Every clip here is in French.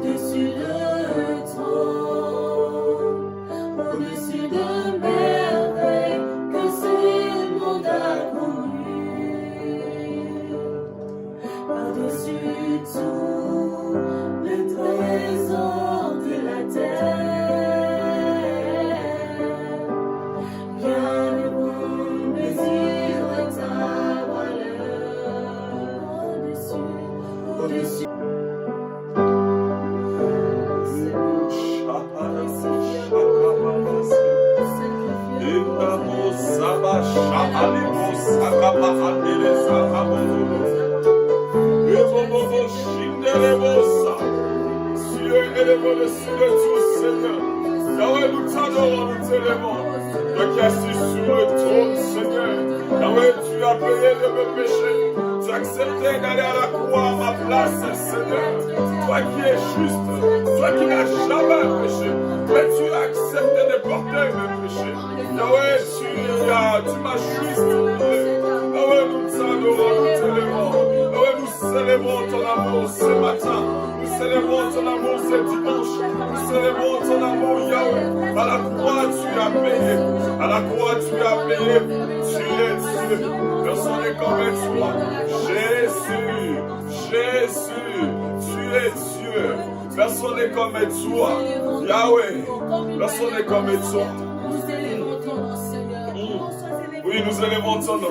au-dessus de trône, au-dessus de merveilles que ce monde a connu, par-dessus tout le trésor de la terre, bien ne vous mesure ta valeur, au-dessus. Dessus de tout, Seigneur. Yahweh, nous t'adorons, nous t'élèvons. Toi qui es assis sur le trône, Seigneur. Yahweh, tu as payé de mes péchés. Tu as accepté d'aller à la croix à ma place, Seigneur. Toi qui es juste, toi qui n'as jamais péché, mais tu as accepté de porter mes péchés. Yahweh, tu m'as justifié. Yahweh, nous t'adorons, nous t'élèvons. Yahweh, nous célébrons ton amour ce matin. Nous célébrons ton amour ce dimanche. Nous célébrons ton amour, Yahweh. À la croix, tu as payé. À la croix, tu as payé. Tu es Dieu. Personne n'est comme toi. Jésus, Jésus, tu es Dieu. Personne n'est comme toi. Yahweh, personne n'est comme toi. Oui, nous élevons ton nom.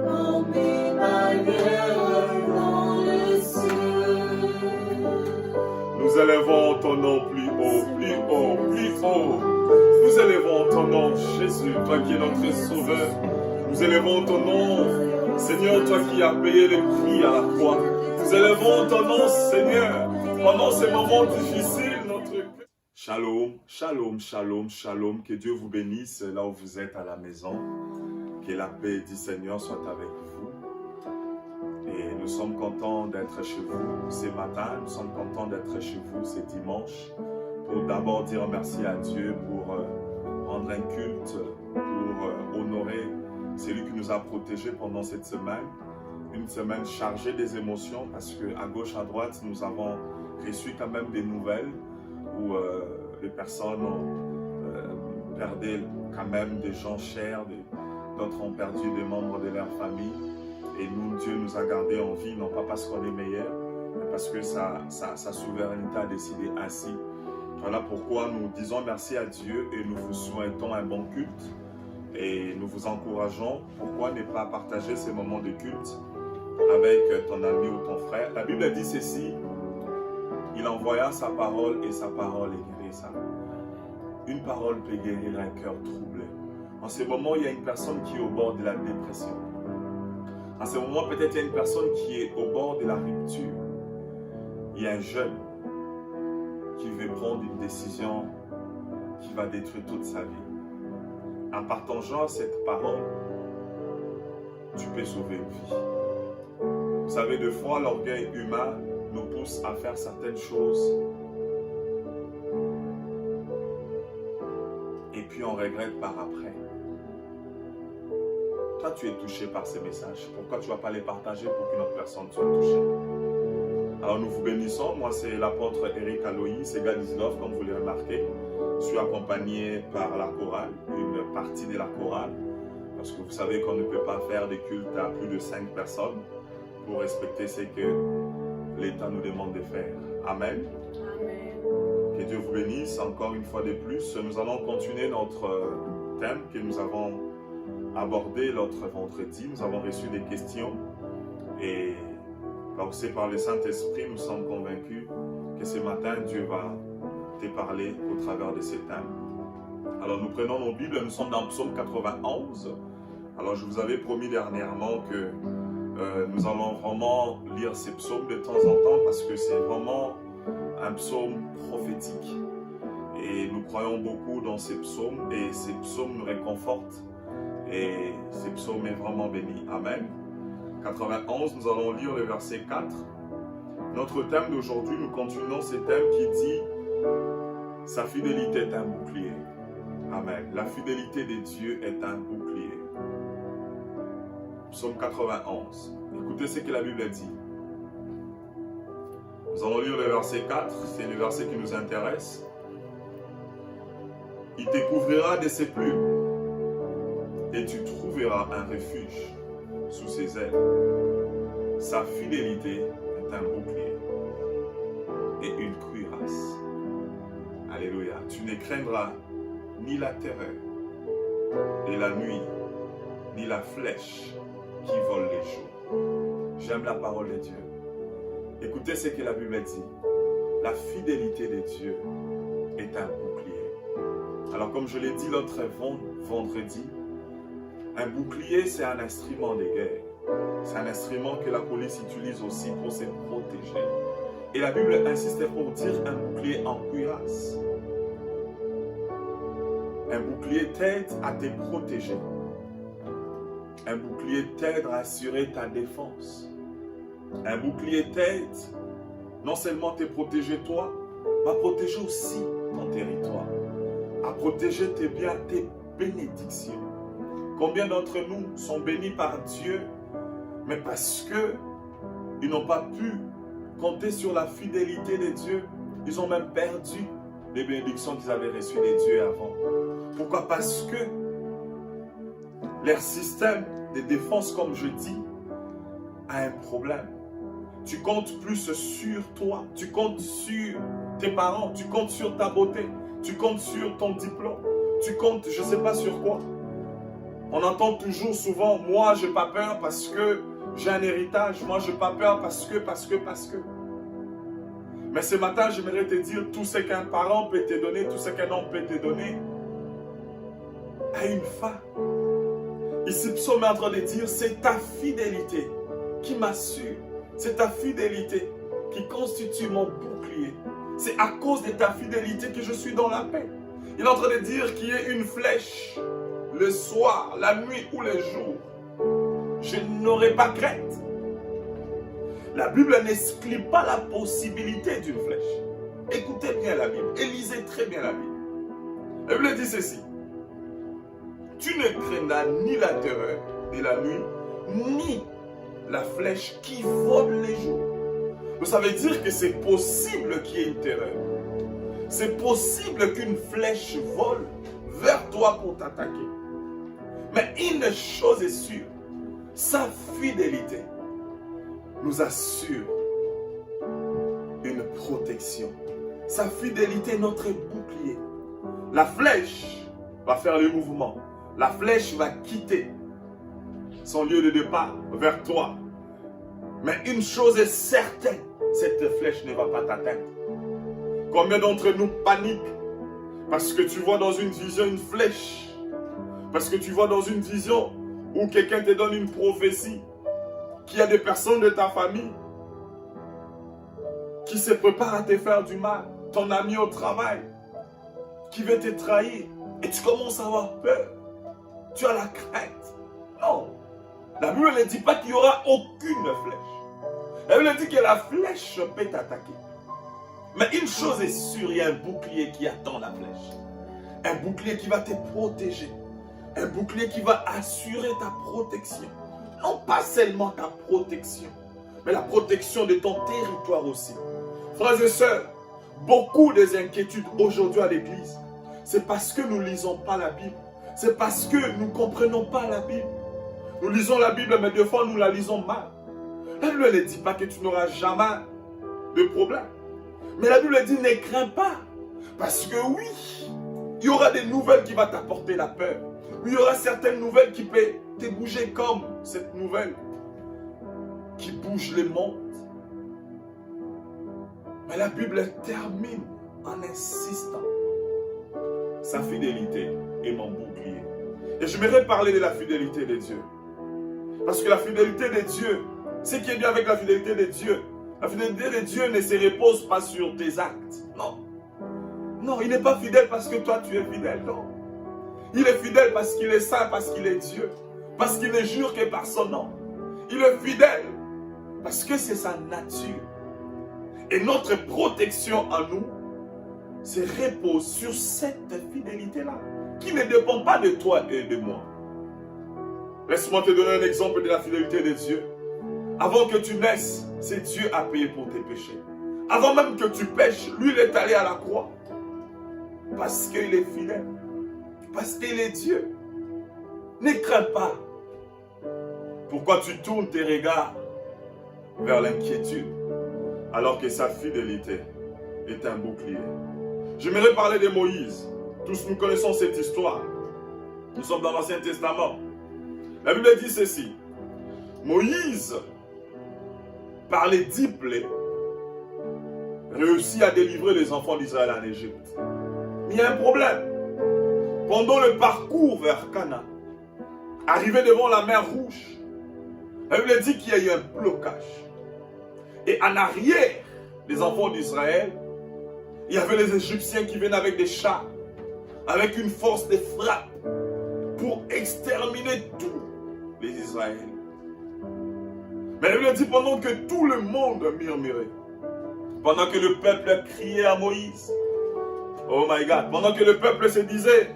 Remplis ma guerre dans les cieux. Nous élevons ton nom plus haut, plus haut, plus haut. Nous élevons ton nom, Jésus, toi qui es notre sauveur. Nous élevons ton nom, Seigneur, toi qui as payé le prix à la croix. Nous élevons ton nom, Seigneur, pendant ces moments difficiles, notre cœur. Shalom, shalom, shalom, shalom. Que Dieu vous bénisse là où vous êtes à la maison. Que la paix du Seigneur soit avec vous. Et nous sommes contents d'être chez vous ce matin. Nous sommes contents d'être chez vous ce dimanche. Pour d'abord dire merci à Dieu pour rendre un culte, pour honorer celui qui nous a protégés pendant cette semaine. Une semaine chargée des émotions parce qu'à gauche, à droite, nous avons reçu quand même des nouvelles où les personnes perdaient quand même des gens chers, d'autres ont perdu des membres de leur famille. Et nous, Dieu nous a gardés en vie, non pas parce qu'on est meilleur, mais parce que sa souveraineté a décidé ainsi. Voilà pourquoi nous disons merci à Dieu et nous vous souhaitons un bon culte. Et nous vous encourageons, pourquoi ne pas partager ces moments de culte avec ton ami ou ton frère. La Bible dit ceci, il envoya sa parole et sa parole est guérissa. Une parole peut guérir un cœur troublé. En ce moment, il y a une personne qui est au bord de la dépression. En ce moment, peut-être il y a une personne qui est au bord de la rupture. Il y a un jeune qui veut prendre une décision qui va détruire toute sa vie. En partageant cette parole, tu peux sauver une vie. Vous savez, des fois, l'orgueil humain nous pousse à faire certaines choses et puis on regrette par après. Toi, tu es touché par ces messages. Pourquoi tu ne vas pas les partager pour qu'une autre personne soit touchée? Alors, nous vous bénissons. Moi, c'est l'apôtre Eric Aloïs et Gadislov, comme vous l'avez remarqué. Je suis accompagné par la chorale, une partie de la chorale, parce que vous savez qu'on ne peut pas faire des cultes à plus de 5 personnes pour respecter ce que l'État nous demande de faire. Amen. Amen. Que Dieu vous bénisse encore une fois de plus. Nous allons continuer notre thème que nous avons abordé l'autre vendredi. Nous avons reçu des questions et poussés par le Saint-Esprit, nous sommes convaincus que ce matin, Dieu va te parler au travers de ces thèmes. Alors nous prenons nos Bibles, nous sommes dans Psaume 91. Alors je vous avais promis dernièrement que nous allons vraiment lire ces psaumes de temps en temps parce que c'est vraiment un psaume prophétique. Et nous croyons beaucoup dans ces psaumes et ces psaumes nous réconfortent et ces psaumes est vraiment béni. Amen. 91, nous allons lire le verset 4. Notre thème d'aujourd'hui, nous continuons ce thème qui dit « Sa fidélité est un bouclier ». Amen. La fidélité de Dieu est un bouclier. Psaume 91. Écoutez ce que la Bible dit. Nous allons lire le verset 4, c'est le verset qui nous intéresse. Il te couvrira de ses plumes et tu trouveras un refuge sous ses ailes. Sa fidélité est un bouclier et une cuirasse. Alléluia. Tu ne craindras ni la terreur de la nuit, ni la flèche qui vole les jours. J'aime la parole de Dieu. Écoutez ce que la Bible dit. La fidélité de Dieu est un bouclier. Alors comme je l'ai dit l'autre vendredi, un bouclier c'est un instrument de guerre. C'est un instrument que la police utilise aussi pour se protéger. Et la Bible insiste pour dire un bouclier en cuirasse. Un bouclier t'aide à te protéger. Un bouclier t'aide à assurer ta défense. Un bouclier t'aide non seulement à te protéger toi, mais à protéger aussi ton territoire. À protéger tes biens, tes bénédictions. Combien d'entre nous sont bénis par Dieu, mais parce qu'ils n'ont pas pu compter sur la fidélité de Dieu, ils ont même perdu les bénédictions qu'ils avaient reçues de Dieu avant. Pourquoi? Parce que leur système de défense, comme je dis, a un problème. Tu comptes plus sur toi, tu comptes sur tes parents, tu comptes sur ta beauté, tu comptes sur ton diplôme, tu comptes je ne sais pas sur quoi. On entend toujours souvent, moi je n'ai pas peur parce que j'ai un héritage, moi je n'ai pas peur parce que. Mais ce matin, j'aimerais te dire, tout ce qu'un parent peut te donner, tout ce qu'un homme peut te donner, a une fin. Ici, Psaume est en train de dire, c'est ta fidélité qui m'assure, c'est ta fidélité qui constitue mon bouclier. C'est à cause de ta fidélité que je suis dans la paix. Il est en train de dire qu'il y ait une flèche, le soir, la nuit ou le jour. Je n'aurai pas crainte. La Bible n'exclut pas la possibilité d'une flèche. Écoutez bien la Bible et lisez très bien la Bible. La Bible dit ceci. Tu ne craindras ni la terreur de la nuit, ni la flèche qui vole les jours. Donc ça veut dire que c'est possible qu'il y ait une terreur. C'est possible qu'une flèche vole vers toi pour t'attaquer. Mais une chose est sûre, sa fidélité nous assure une protection. Sa fidélité est notre bouclier. La flèche va faire le mouvement. La flèche va quitter son lieu de départ vers toi. Mais une chose est certaine, cette flèche ne va pas t'atteindre. Combien d'entre nous paniquent parce que tu vois dans une vision une flèche? Parce que tu vois dans une vision où quelqu'un te donne une prophétie, qu'il y a des personnes de ta famille qui se préparent à te faire du mal, ton ami au travail qui veut te trahir et tu commences à avoir peur. Tu as la crainte. Non. La Bible ne dit pas qu'il n'y aura aucune flèche. La Bible dit que la flèche peut t'attaquer. Mais une chose est sûre, il y a un bouclier qui attend la flèche. Un bouclier qui va te protéger. Un bouclier qui va assurer ta protection. Non pas seulement ta protection, mais la protection de ton territoire aussi. Frères et sœurs, beaucoup des inquiétudes aujourd'hui à l'église, c'est parce que nous ne lisons pas la Bible. C'est parce que nous ne comprenons pas la Bible. Nous lisons la Bible, mais des fois nous la lisons mal. La Bible ne dit pas que tu n'auras jamais de problème. Mais la Bible dit ne crains pas. Parce que oui, il y aura des nouvelles qui vont t'apporter la peur. Il y aura certaines nouvelles qui peuvent te bouger comme cette nouvelle qui bouge le monde. Mais la Bible termine en insistant. Sa fidélité est mon bouclier. Et je voudrais parler de la fidélité de Dieu. Parce que la fidélité de Dieu, ce qui est bien avec la fidélité de Dieu, la fidélité de Dieu ne se repose pas sur tes actes. Non. Non, il n'est pas fidèle parce que toi tu es fidèle. Non. Il est fidèle parce qu'il est saint, parce qu'il est Dieu. Parce qu'il ne jure que par son nom. Il est fidèle parce que c'est sa nature. Et notre protection en nous se repose sur cette fidélité-là, qui ne dépend pas de toi et de moi. Laisse-moi te donner un exemple de la fidélité de Dieu. Avant que tu naisses, c'est Dieu qui a payé pour tes péchés. Avant même que tu pêches, lui il est allé à la croix. Parce qu'il est fidèle. Parce qu'il est Dieu. Ne crains pas. Pourquoi tu tournes tes regards vers l'inquiétude alors que sa fidélité est un bouclier? J'aimerais parler de Moïse. Tous nous connaissons cette histoire. Nous sommes dans l'Ancien Testament. La Bible dit ceci. Moïse, par les 10 plaies, réussit à délivrer les enfants d'Israël en Égypte. Mais il y a un problème. Pendant le parcours vers Canaan, arrivé devant la mer Rouge, la Bible dit qu'il y a eu un blocage. Et en arrière des enfants d'Israël, il y avait les Égyptiens qui venaient avec des chars, avec une force de frappe, pour exterminer tous les Israéliens. Mais la Bible dit pendant que tout le monde murmurait, pendant que le peuple criait à Moïse, oh my God, pendant que le peuple se disait,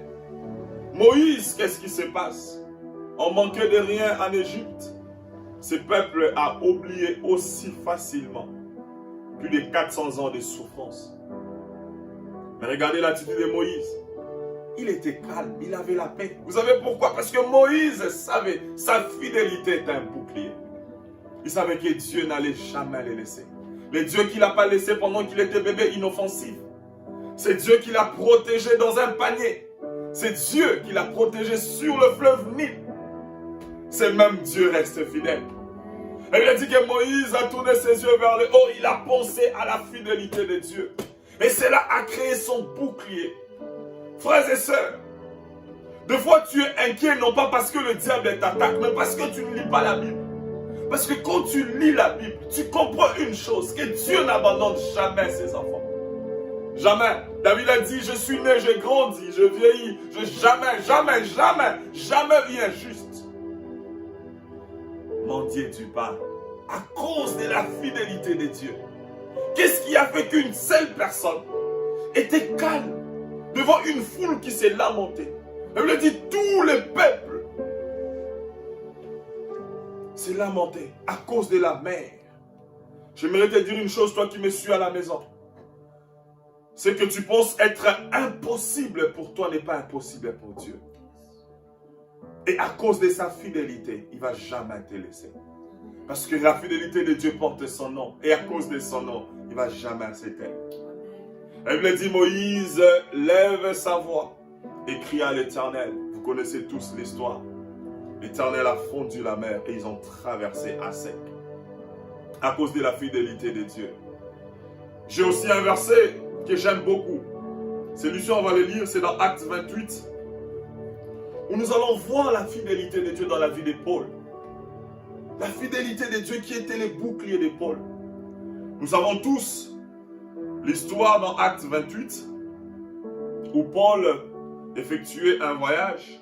Moïse, qu'est-ce qui se passe? On manquait de rien en Égypte. Ce peuple a oublié aussi facilement plus de 400 ans de souffrance. Mais regardez l'attitude de Moïse. Il était calme, il avait la paix. Vous savez pourquoi? Parce que Moïse savait, sa fidélité était un bouclier. Il savait que Dieu n'allait jamais le laisser. Le Dieu qui ne l'a pas laissé pendant qu'il était bébé inoffensif. C'est Dieu qui l'a protégé dans un panier. C'est Dieu qui l'a protégé sur le fleuve Nil. ce même Dieu reste fidèle. Et il a dit que Moïse a tourné ses yeux vers le haut, il a pensé à la fidélité de Dieu. Et cela a créé son bouclier. Frères et sœurs, des fois tu es inquiet non pas parce que le diable t'attaque, mais parce que tu ne lis pas la Bible. Parce que quand tu lis la Bible, tu comprends une chose, que Dieu n'abandonne jamais ses enfants. Jamais. David a dit, je suis né, j'ai grandi, je vieillis, jamais vu injuste mendier du pain. À cause de la fidélité de Dieu. Qu'est-ce qui a fait qu'une seule personne était calme devant une foule qui s'est lamentée? Elle lui dit, tout le peuple s'est lamenté à cause de la mer. J'aimerais te dire une chose, toi qui me suis à la maison. Ce que tu penses être impossible pour toi n'est pas impossible pour Dieu. Et à cause de sa fidélité, il ne va jamais te laisser. Parce que la fidélité de Dieu porte son nom. Et à cause de son nom, il ne va jamais s'éteindre. Elle lui dit, Moïse, lève sa voix et crie à l'Éternel. Vous connaissez tous l'histoire. L'Éternel a fondu la mer et ils ont traversé à sec. À cause de la fidélité de Dieu. J'ai aussi un verset que j'aime beaucoup. Celui-ci, on va le lire, c'est dans Actes 28. Où nous allons voir la fidélité de Dieu dans la vie de Paul. La fidélité de Dieu qui était le bouclier de Paul. Nous savons tous l'histoire dans Actes 28 où Paul effectuait un voyage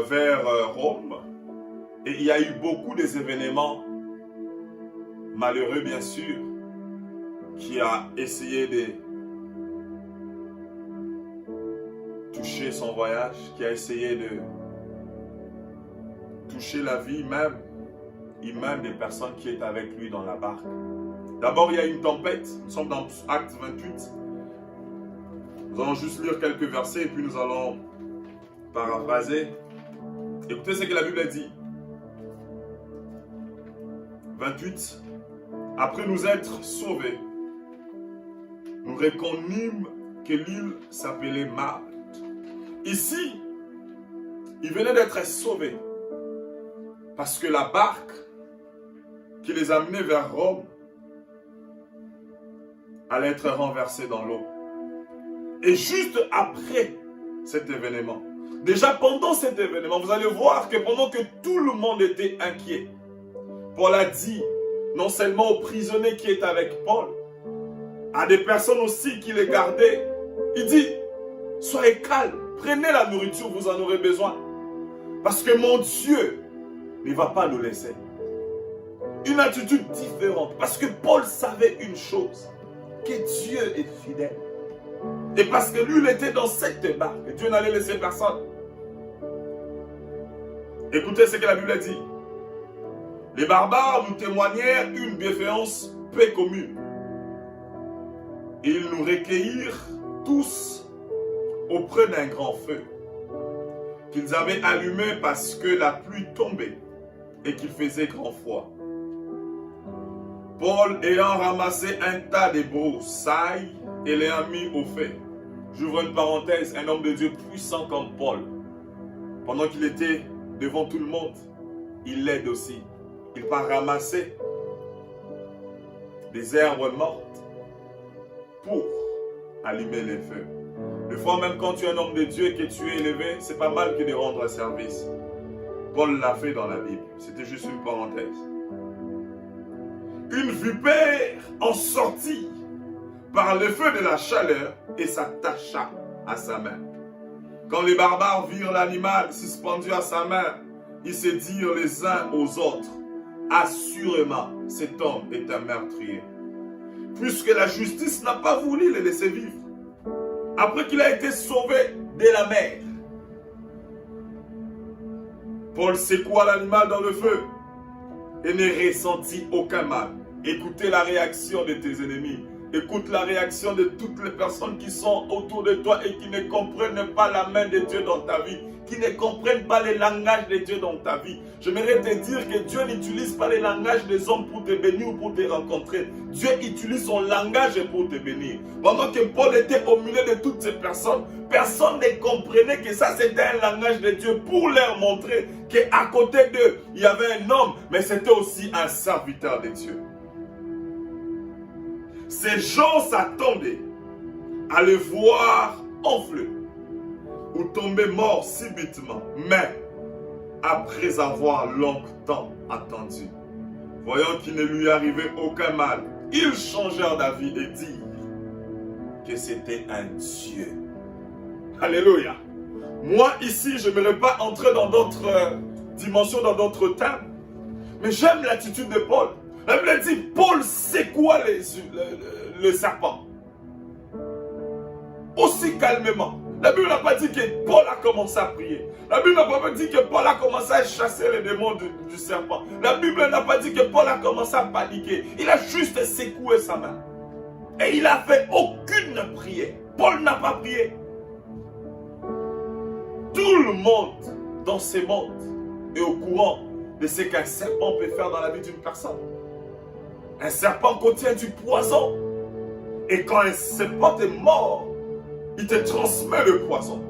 vers Rome. Et il y a eu beaucoup d'événements malheureux, bien sûr, qui a essayé de toucher son voyage, qui a essayé de toucher la vie même des personnes qui étaient avec lui dans la barque. D'abord, il y a une tempête. Nous sommes dans Actes 28. Nous allons juste lire quelques versets et puis nous allons paraphraser. Écoutez ce que la Bible dit. 28. Après nous être sauvés, nous reconnûmes que l'île s'appelait Malte. Ici, ils venaient d'être sauvés parce que la barque qui les amenait vers Rome allait être renversée dans l'eau. Et juste après cet événement, déjà pendant cet événement, vous allez voir que pendant que tout le monde était inquiet, Paul a dit, non seulement aux prisonniers qui étaient avec Paul, à des personnes aussi qui les gardaient, il dit, soyez calmes, prenez la nourriture, vous en aurez besoin. Parce que mon Dieu ne va pas nous laisser. Une attitude différente. Parce que Paul savait une chose, que Dieu est fidèle. Et parce que lui, il était dans cette barque, Dieu n'allait laisser personne. Écoutez ce que la Bible dit. Les barbares nous témoignèrent une bienfaisance peu commune. Et ils nous recueillirent tous auprès d'un grand feu qu'ils avaient allumé parce que la pluie tombait et qu'il faisait grand froid. Paul ayant ramassé un tas de broussailles et l'ayant mis au feu. J'ouvre une parenthèse, un homme de Dieu puissant comme Paul, pendant qu'il était devant tout le monde, il l'aide aussi. Il part ramasser des herbes mortes pour allumer les feux. Des fois, même quand tu es un homme de Dieu et que tu es élevé, c'est pas mal que de rendre service. Paul l'a fait dans la Bible. C'était juste une parenthèse. Une vipère en sortit par le feu de la chaleur et s'attacha à sa main. Quand les barbares virent l'animal suspendu à sa main, ils se dirent les uns aux autres, assurément, cet homme est un meurtrier. Puisque la justice n'a pas voulu le laisser vivre. Après qu'il a été sauvé de la mer, Paul secoua l'animal dans le feu et ne ressentit aucun mal. Écoutez la réaction de tes ennemis. Écoute la réaction de toutes les personnes qui sont autour de toi et qui ne comprennent pas la main de Dieu dans ta vie, qui ne comprennent pas les langages de Dieu dans ta vie. J'aimerais te dire que Dieu n'utilise pas les langages des hommes pour te bénir ou pour te rencontrer. Dieu utilise son langage pour te bénir. Pendant que Paul était au milieu de toutes ces personnes, personne ne comprenait que ça c'était un langage de Dieu pour leur montrer qu'à côté d'eux, il y avait un homme, mais c'était aussi un serviteur de Dieu. Ces gens s'attendaient à le voir enfler ou tomber mort subitement. Mais après avoir longtemps attendu, voyant qu'il ne lui arrivait aucun mal, ils changèrent d'avis et dirent que c'était un Dieu. Alléluia. Moi ici, je n'aimerais pas entrer dans d'autres dimensions, dans d'autres thèmes, mais j'aime l'attitude de Paul. La Bible dit, Paul secoua le serpent. Aussi calmement. La Bible n'a pas dit que Paul a commencé à prier. La Bible n'a pas dit que Paul a commencé à chasser les démons du serpent. La Bible n'a pas dit que Paul a commencé à paniquer. Il a juste secoué sa main. Et il n'a fait aucune prière. Paul n'a pas prié. Tout le monde dans ce monde est au courant de ce qu'un serpent peut faire dans la vie d'une personne. Un serpent contient du poison. Et quand un serpent est mort, il te transmet le poison.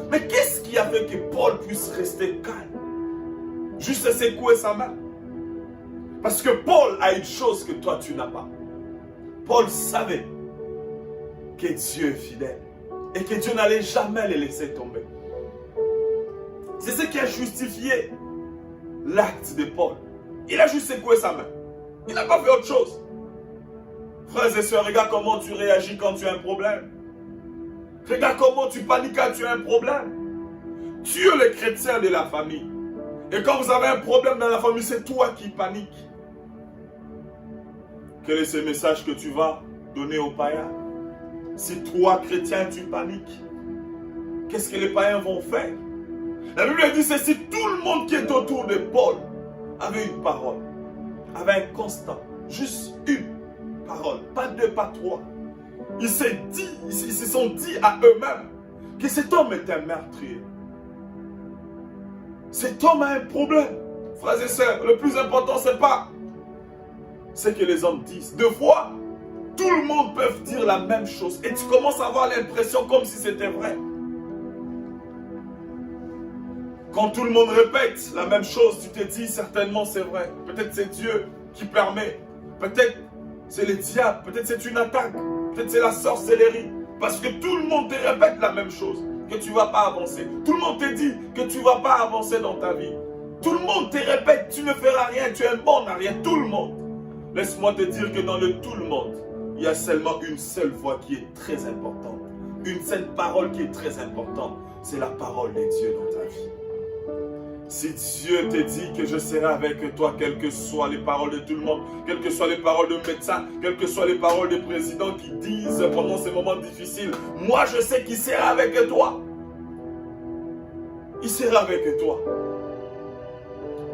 Mais qu'est-ce qui a fait que Paul puisse rester calme? Juste secouer sa main. Parce que Paul a une chose que toi tu n'as pas. Paul savait que Dieu est fidèle. Et que Dieu n'allait jamais les laisser tomber. C'est ce qui a justifié l'acte de Paul. Il a juste secoué sa main. Il n'a pas fait autre chose. Frères et sœurs, regarde comment tu réagis quand tu as un problème. Regarde comment tu paniques quand tu as un problème. Tu es le chrétien de la famille. Et quand vous avez un problème dans la famille, c'est toi qui paniques. Quel est ce message que tu vas donner aux païens? Si toi, chrétien, tu paniques, qu'est-ce que les païens vont faire? La Bible dit ceci, tout le monde qui est autour de Paul avait une parole, avait un constant, juste une parole, pas deux, pas trois. Ils se sont dit à eux-mêmes que cet homme est un meurtrier. Cet homme a un problème. Frères et sœurs, le plus important, c'est pas ce que les hommes disent. Deux fois, tout le monde peut dire la même chose. Et tu commences à avoir l'impression comme si c'était vrai. Quand tout le monde répète la même chose, tu te dis certainement c'est vrai. Peut-être c'est Dieu qui permet. Peut-être c'est le diable. Peut-être c'est une attaque. Peut-être c'est la sorcellerie. Parce que tout le monde te répète la même chose. Que tu ne vas pas avancer. Tout le monde te dit que tu ne vas pas avancer dans ta vie. Tout le monde te répète, tu ne feras rien, tu es un bon à rien. Tout le monde. Laisse-moi te dire que dans le tout le monde, il y a seulement une seule voix qui est très importante. Une seule parole qui est très importante. C'est la parole de Dieu dans ta vie. Si Dieu te dit que je serai avec toi, quelles que soient les paroles de tout le monde, quelles que soient les paroles de médecins, quelles que soient les paroles des présidents qui disent pendant ces moments difficiles, moi je sais qu'il sera avec toi. Il sera avec toi.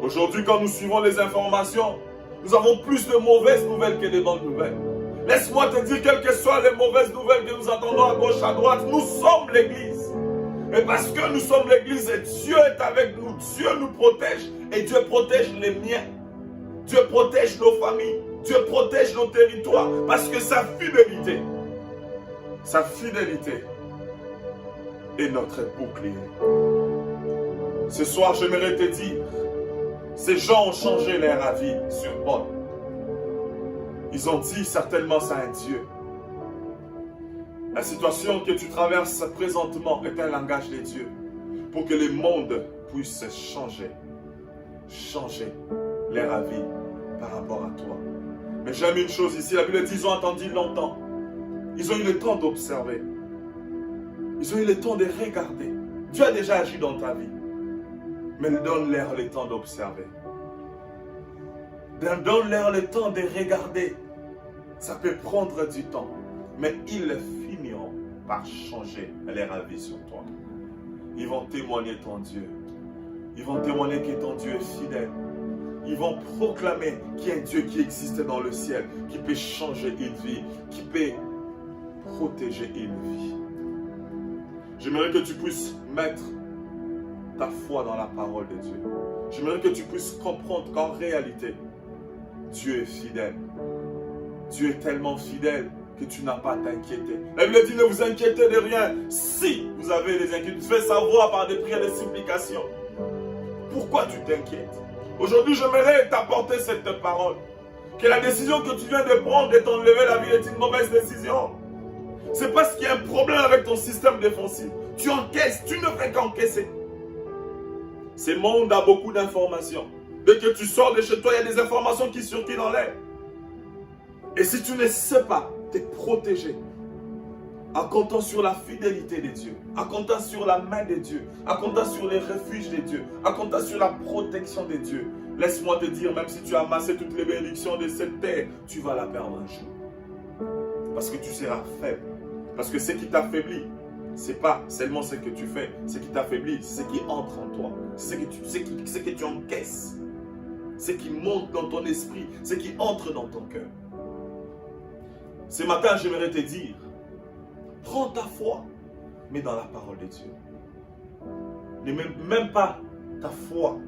Aujourd'hui, quand nous suivons les informations, nous avons plus de mauvaises nouvelles que de bonnes nouvelles. Laisse-moi te dire, quelles que soient les mauvaises nouvelles que nous entendons à gauche, à droite, nous sommes l'Église. Et parce que nous sommes l'Église et Dieu est avec nous, Dieu nous protège et Dieu protège les miens. Dieu protège nos familles, Dieu protège nos territoires parce que sa fidélité est notre bouclier. Ce soir, j'aimerais te dire, ces gens ont changé leur avis sur Paul. Ils ont dit certainement c'est un Dieu. La situation que tu traverses présentement est un langage de Dieu pour que le monde puisse changer leur avis par rapport à toi. Mais j'aime une chose ici, la Bible dit ils ont attendu longtemps. Ils ont eu le temps d'observer. Ils ont eu le temps de regarder. Dieu a déjà agi dans ta vie. Mais donne-leur le temps d'observer. Donne-leur le temps de regarder. Ça peut prendre du temps. Mais ils finiront par changer leur avis sur toi. Ils vont témoigner ton Dieu. Ils vont témoigner que ton Dieu est fidèle. Ils vont proclamer qu'il y a un Dieu qui existe dans le ciel, qui peut changer une vie, qui peut protéger une vie. J'aimerais que tu puisses mettre ta foi dans la parole de Dieu. J'aimerais que tu puisses comprendre qu'en réalité, Dieu est fidèle. Dieu est tellement fidèle que tu n'as pas à t'inquiéter. La Bible dit, ne vous inquiétez de rien. Si vous avez des inquiétudes, faites savoir par des prières de supplication. Pourquoi tu t'inquiètes? Aujourd'hui, j'aimerais t'apporter cette parole. Que la décision que tu viens de prendre de t'enlever la vie est une mauvaise décision. C'est parce qu'il y a un problème avec ton système défensif. Tu encaisses, tu ne fais qu'encaisser. Ce monde a beaucoup d'informations. Dès que tu sors de chez toi, il y a des informations qui circulent en l'air. Et si tu ne sais pas te protéger, en comptant sur la fidélité de Dieu, en comptant sur la main de Dieu, en comptant sur les refuges de Dieu, en comptant sur la protection de Dieu, laisse-moi te dire, même si tu as amassé toutes les bénédictions de cette terre, tu vas la perdre un jour. Parce que tu seras faible. Parce que ce qui t'affaiblit, ce n'est pas seulement ce que tu fais. Ce qui t'affaiblit, c'est ce qui entre en toi. C'est ce que tu encaisses. Ce qui monte dans ton esprit. Ce qui entre dans ton cœur. Ce matin, j'aimerais te dire, prends ta foi, mais dans la parole de Dieu. Ne mets même pas ta foi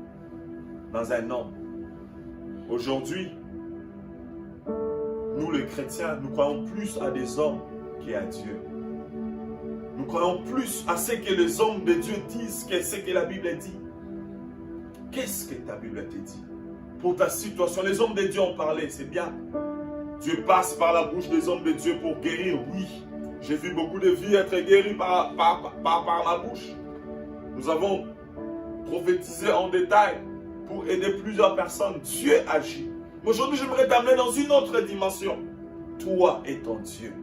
dans un homme. Aujourd'hui, nous les chrétiens, nous croyons plus à des hommes qu'à Dieu. Nous croyons plus à ce que les hommes de Dieu disent que ce que la Bible dit. Qu'est-ce que ta Bible te dit? Pour ta situation, les hommes de Dieu ont parlé, c'est bien. Dieu passe par la bouche des hommes de Dieu pour guérir, oui. J'ai vu beaucoup de vies être guéries par ma bouche. Nous avons prophétisé en détail pour aider plusieurs personnes. Dieu agit. Mais aujourd'hui, j'aimerais t'amener dans une autre dimension. Toi et ton Dieu.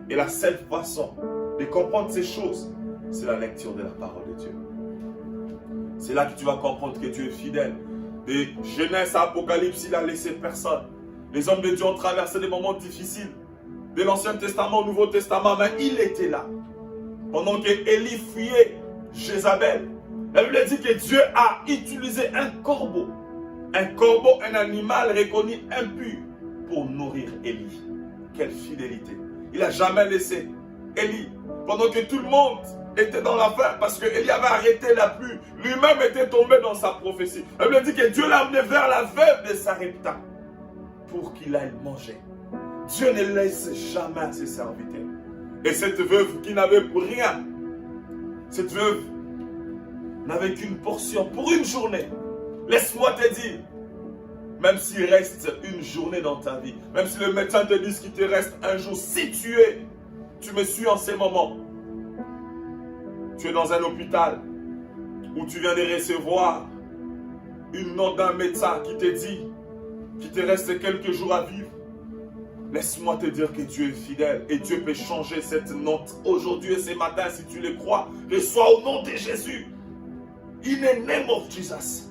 Et la seule façon de comprendre ces choses, c'est la lecture de la parole de Dieu. C'est là que tu vas comprendre que Dieu est fidèle. De Genèse à Apocalypse, il a laissé personne. Les hommes de Dieu ont traversé des moments difficiles. De l'Ancien Testament au Nouveau Testament, mais il était là. Pendant que Élie fuyait Jézabel, la Bible dit que Dieu a utilisé un corbeau. Un corbeau, un animal reconnu impur pour nourrir Élie. Quelle fidélité. Il n'a jamais laissé Élie. Pendant que tout le monde était dans la faim, parce que Élie avait arrêté la pluie, lui-même était tombé dans sa prophétie. La Bible dit que Dieu l'a amené vers la veuve de Sarepta pour qu'il aille manger. Dieu ne laisse jamais ses serviteurs. Et cette veuve qui n'avait pour rien, cette veuve n'avait qu'une portion pour une journée. Laisse-moi te dire, même s'il reste une journée dans ta vie, même si le médecin te dit qu'il te reste un jour, si tu me suis en ces moments, tu es dans un hôpital où tu viens de recevoir une note d'un médecin qui te dit qu'il te reste quelques jours à vivre. Laisse-moi te dire que Dieu est fidèle et Dieu peut changer cette note aujourd'hui et ce matin si tu le crois. Reçois au nom de Jésus. In the name of Jesus.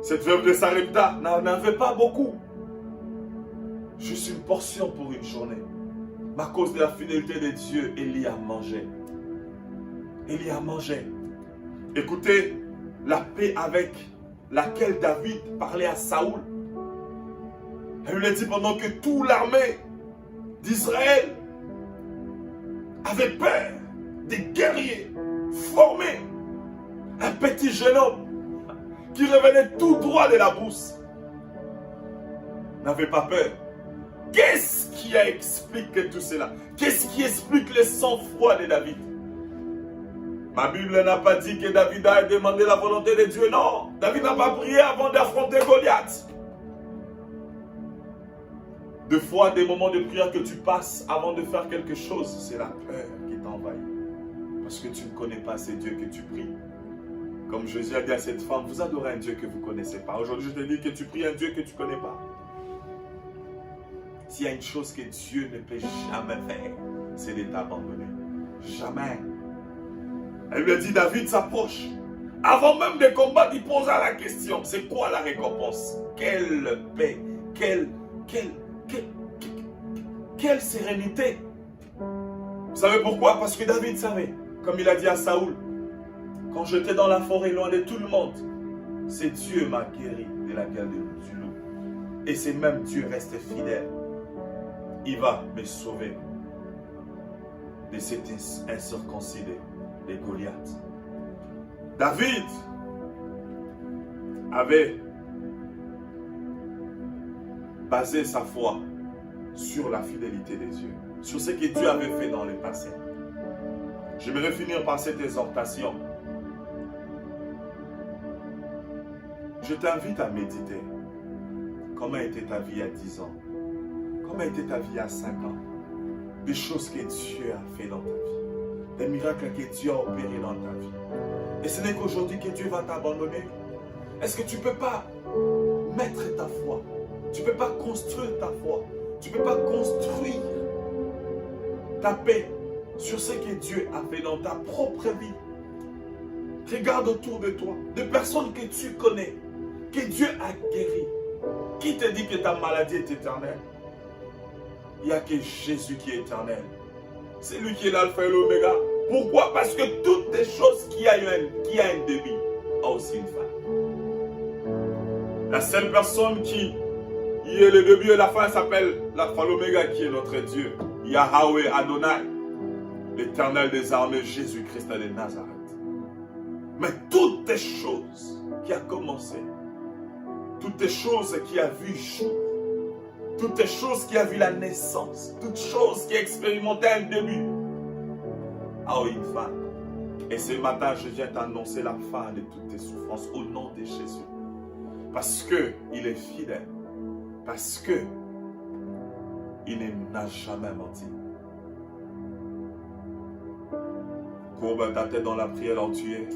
Cette veuve de Sarepta n'en avait pas beaucoup. Juste une portion pour une journée. Mais à cause de la fidélité de Dieu, Élie a mangé. Élie a mangé. Écoutez, la paix avec laquelle David parlait à Saoul. Elle lui a dit pendant que toute l'armée d'Israël avait peur des guerriers formés. Un petit jeune homme qui revenait tout droit de la brousse n'avait pas peur. Qu'est-ce qui explique tout cela? Qu'est-ce qui explique le sang-froid de David? Ma Bible n'a pas dit que David a demandé la volonté de Dieu, non. David n'a pas prié avant d'affronter Goliath. Des fois, des moments de prière que tu passes avant de faire quelque chose, c'est la peur qui t'envahit. Parce que tu ne connais pas ce Dieu que tu pries. Comme Jésus a dit à cette femme, vous adorez un Dieu que vous ne connaissez pas. Aujourd'hui, je te dis que tu pries un Dieu que tu ne connais pas. S'il y a une chose que Dieu ne peut jamais faire, c'est de t'abandonner. Jamais. Elle lui a dit, David s'approche. Avant même de combattre, il posa la question, c'est quoi la récompense? Quelle paix, quelle sérénité. Vous savez pourquoi? Parce que David savait, comme il a dit à Saoul, quand j'étais dans la forêt loin de tout le monde, c'est Dieu m'a guéri de la guerre du loup. Et c'est même Dieu resté fidèle. Il va me sauver de cet incirconcis de Goliath. David avait basé sa foi sur la fidélité des dieux, sur ce que Dieu avait fait dans le passé. J'aimerais finir par cette exhortation. Je t'invite à méditer. Comment était ta vie à 10 ans? Comment était ta vie à 5 ans? Des choses que Dieu a fait dans ta vie. Des miracles que Dieu a opérés dans ta vie. Et ce n'est qu'aujourd'hui que Dieu va t'abandonner. Est-ce que tu ne peux pas mettre ta foi? Tu ne peux pas construire ta foi. Tu ne peux pas construire ta paix sur ce que Dieu a fait dans ta propre vie. Regarde autour de toi, des personnes que tu connais, que Dieu a guéri. Qui te dit que ta maladie est éternelle? Il n'y a que Jésus qui est éternel. C'est lui qui est l'alpha et l'oméga. Pourquoi? Parce que toutes les choses qui a un début a aussi une fin. La seule personne qui est le début et la fin s'appelle l'alpha et l'oméga, qui est notre Dieu. Yahweh Adonai, l'éternel des armées, Jésus-Christ de Nazareth. Mais toutes les choses qui a commencé, toutes les choses qui a vu jour, toutes les choses qui a vu la naissance, toutes choses qui a expérimenté un début, a une fin. Et ce matin, je viens t'annoncer la fin de toutes tes souffrances au nom de Jésus. Parce qu'il est fidèle. Parce qu'il n'a jamais menti. Courbe ta tête dans la prière alors tu es.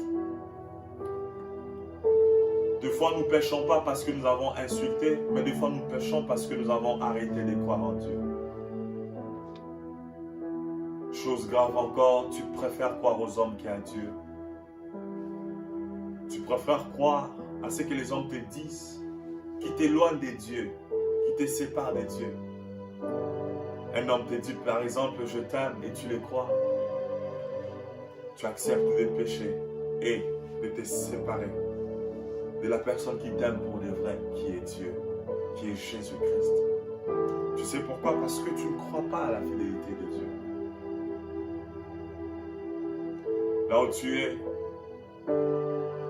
Des fois, nous ne péchons pas parce que nous avons insulté, mais des fois, nous péchons parce que nous avons arrêté de croire en Dieu. Chose grave encore, tu préfères croire aux hommes qu'à Dieu. Tu préfères croire à ce que les hommes te disent, qui t'éloignent de Dieu, qui te séparent de Dieu. Un homme te dit, par exemple, je t'aime et tu le crois. Tu acceptes les péchés et de te séparer de la personne qui t'aime pour de vrai, qui est Dieu, qui est Jésus-Christ. Tu sais pourquoi? Parce que tu ne crois pas à la fidélité de Dieu. Là où tu es,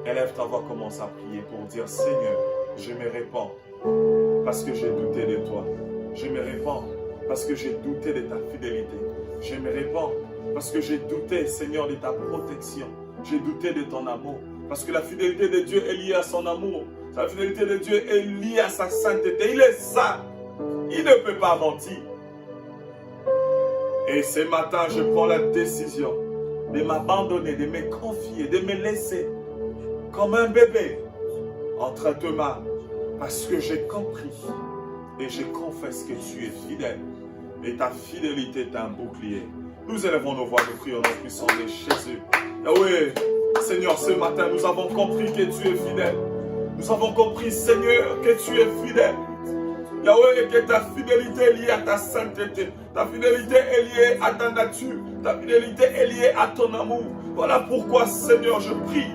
élève ta voix, commence à prier pour dire, Seigneur, je me répands parce que j'ai douté de toi. Je me répands parce que j'ai douté de ta fidélité. Je me répands parce que j'ai douté, Seigneur, de ta protection. J'ai douté de ton amour. Parce que la fidélité de Dieu est liée à son amour. La fidélité de Dieu est liée à sa sainteté. Il est saint. Il ne peut pas mentir. Et ce matin, je prends la décision de m'abandonner, de me confier, de me laisser comme un bébé entre tes mains. Parce que j'ai compris et je confesse que tu es fidèle. Et ta fidélité est un bouclier. Nous élevons nos voix, nous prions au nom puissant de Jésus. Yahweh, Seigneur, ce matin, nous avons compris que tu es fidèle. Nous avons compris, Seigneur, que tu es fidèle. Yahweh, que ta fidélité est liée à ta sainteté. Ta fidélité est liée à ta nature. Ta fidélité est liée à ton amour. Voilà pourquoi, Seigneur, je prie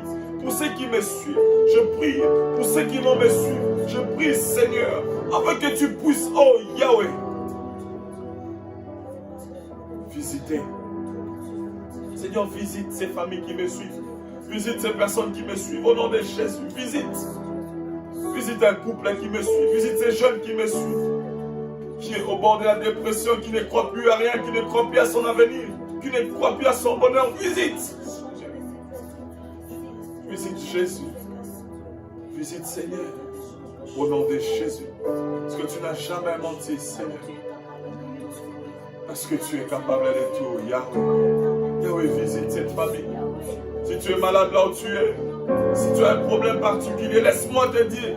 pour ceux qui me suivent. Je prie pour ceux qui vont me suivre. Je prie, Seigneur, afin que tu puisses, oh Yahweh, visiter. Seigneur, visite ces familles qui me suivent. Visite ces personnes qui me suivent. Au nom de Jésus, visite. Visite un couple qui me suit. Visite ces jeunes qui me suivent. Qui est au bord de la dépression, qui ne croit plus à rien, qui ne croit plus à son avenir, qui ne croit plus à son bonheur. Visite. Visite Jésus. Visite Seigneur. Au nom de Jésus. Parce que tu n'as jamais menti, Seigneur. Parce que tu es capable de tout, Yahweh. Yahweh, visite cette famille. Si tu es malade là où tu es, si tu as un problème particulier, laisse-moi te dire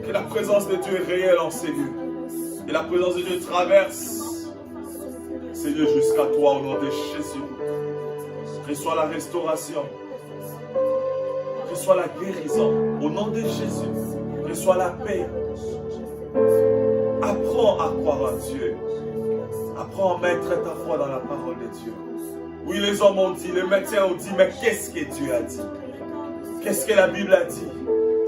que la présence de Dieu est réelle en ces lieux. Et la présence de Dieu traverse ces lieux jusqu'à toi au nom de Jésus. Reçois la restauration. Reçois la guérison au nom de Jésus. Reçois la paix. Apprends à croire en Dieu. Apprends à mettre ta foi dans la parole de Dieu. Oui, les hommes ont dit, les médecins ont dit, mais qu'est-ce que Dieu a dit? Qu'est-ce que la Bible a dit?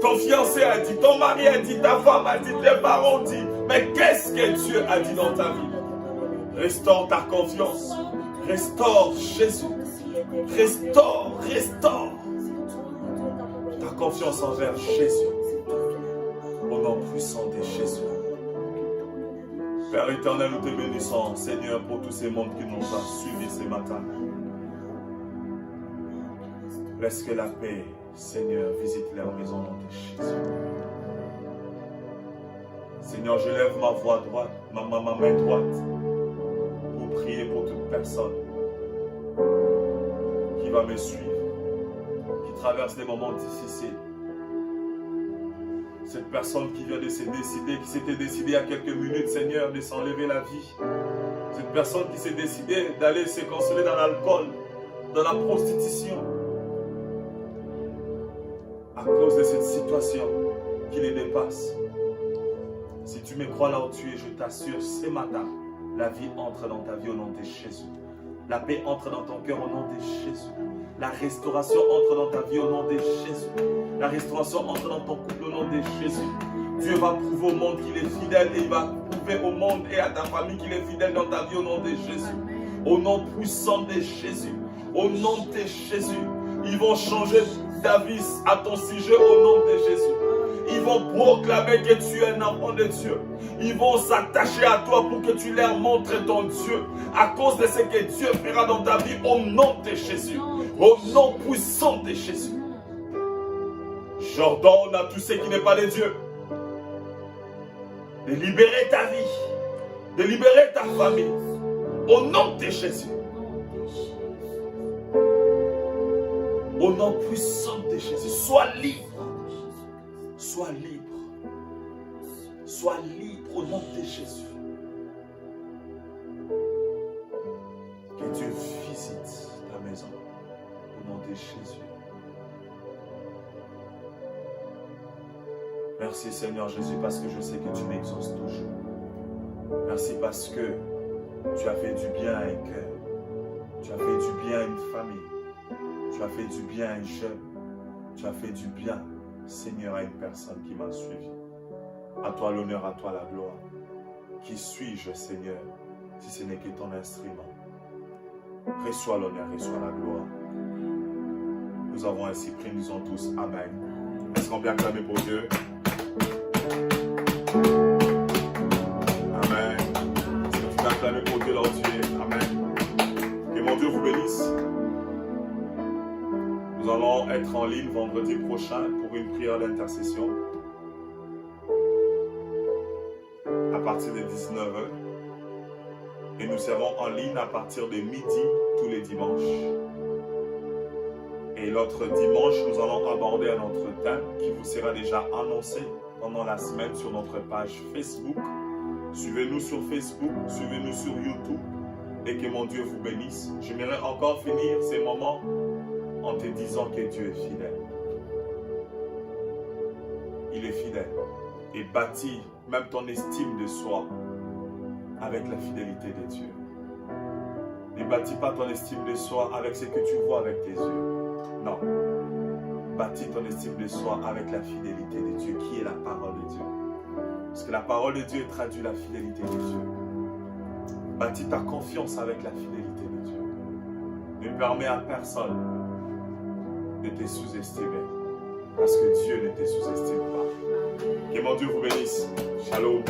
Ton fiancé a dit, ton mari a dit, ta femme a dit, tes parents ont dit. Mais qu'est-ce que Dieu a dit dans ta vie? Restaure ta confiance. Restaure Jésus. Restaure. confiance envers Jésus. Au nom puissant de Jésus. Père éternel, nous te bénissons, Seigneur, pour tous ces mondes qui n'ont pas suivi ce matin. Laisse que la paix, Seigneur, visite leur maison au nom de Jésus. Seigneur, je lève ma voix droite, ma main droite, pour prier pour toute personne qui va me suivre, qui traverse des moments difficiles. Cette personne qui vient de se décider, qui s'était décidée il y a quelques minutes, Seigneur, de s'enlever la vie. Cette personne qui s'est décidée d'aller se consoler dans l'alcool, dans la prostitution. À cause de cette situation qui les dépasse. Si tu me crois là où tu es, je t'assure, ce matin, la vie entre dans ta vie au nom de Jésus. La paix entre dans ton cœur au nom de Jésus. La restauration entre dans ta vie au nom de Jésus. La restauration entre dans ton couple au nom de Jésus. Dieu va prouver au monde qu'il est fidèle et il va prouver au monde et à ta famille qu'il est fidèle dans ta vie au nom de Jésus. Au nom puissant de Jésus. Au nom de Jésus. Ils vont changer d'avis à ton sujet au nom de Jésus. Ils vont proclamer que tu es un enfant de Dieu. Ils vont s'attacher à toi pour que tu leur montres ton Dieu. À cause de ce que Dieu fera dans ta vie au nom de Jésus. Au nom puissant de Jésus. J'ordonne à tous ceux qui n'est pas de Dieu de libérer ta vie, de libérer ta famille. Au nom de Jésus. Au nom puissant de Jésus. Sois libre. Sois libre. Sois libre au nom de Jésus. Que Dieu visite ta maison au nom de Jésus. Merci Seigneur Jésus parce que je sais que tu m'exauces toujours. Merci parce que tu as fait du bien à un cœur. Tu as fait du bien à une famille. Tu as fait du bien à un jeune. Tu as fait du bien, Seigneur, à une personne qui m'a suivi. À toi l'honneur, à toi la gloire. Qui suis-je, Seigneur, si ce n'est que ton instrument? Reçois l'honneur, reçois la gloire. Nous avons ainsi pris, nous en tous. Amen. Est-ce qu'on peut acclamer pour Dieu? Amen. Est-ce que tu peux acclamer pour Dieu là où tu es? Amen. Que mon Dieu vous bénisse. Nous allons être en ligne vendredi prochain pour une prière d'intercession à partir de 19h. Et nous serons en ligne à partir de midi tous les dimanches. Et l'autre dimanche, nous allons aborder un autre thème qui vous sera déjà annoncé pendant la semaine sur notre page Facebook. Suivez-nous sur Facebook, suivez-nous sur YouTube et que mon Dieu vous bénisse. J'aimerais encore finir ces moments en te disant que Dieu est fidèle. Il est fidèle et bâtit même ton estime de soi avec la fidélité de Dieu. Ne bâtis pas ton estime de soi avec ce que tu vois avec tes yeux. Non. Bâtis ton estime de soi avec la fidélité de Dieu qui est la parole de Dieu. Parce que la parole de Dieu traduit la fidélité de Dieu. Bâtis ta confiance avec la fidélité de Dieu. Ne permets à personne de te sous-estimer. Parce que Dieu ne te sous-estime pas. Que mon Dieu vous bénisse. Shalom.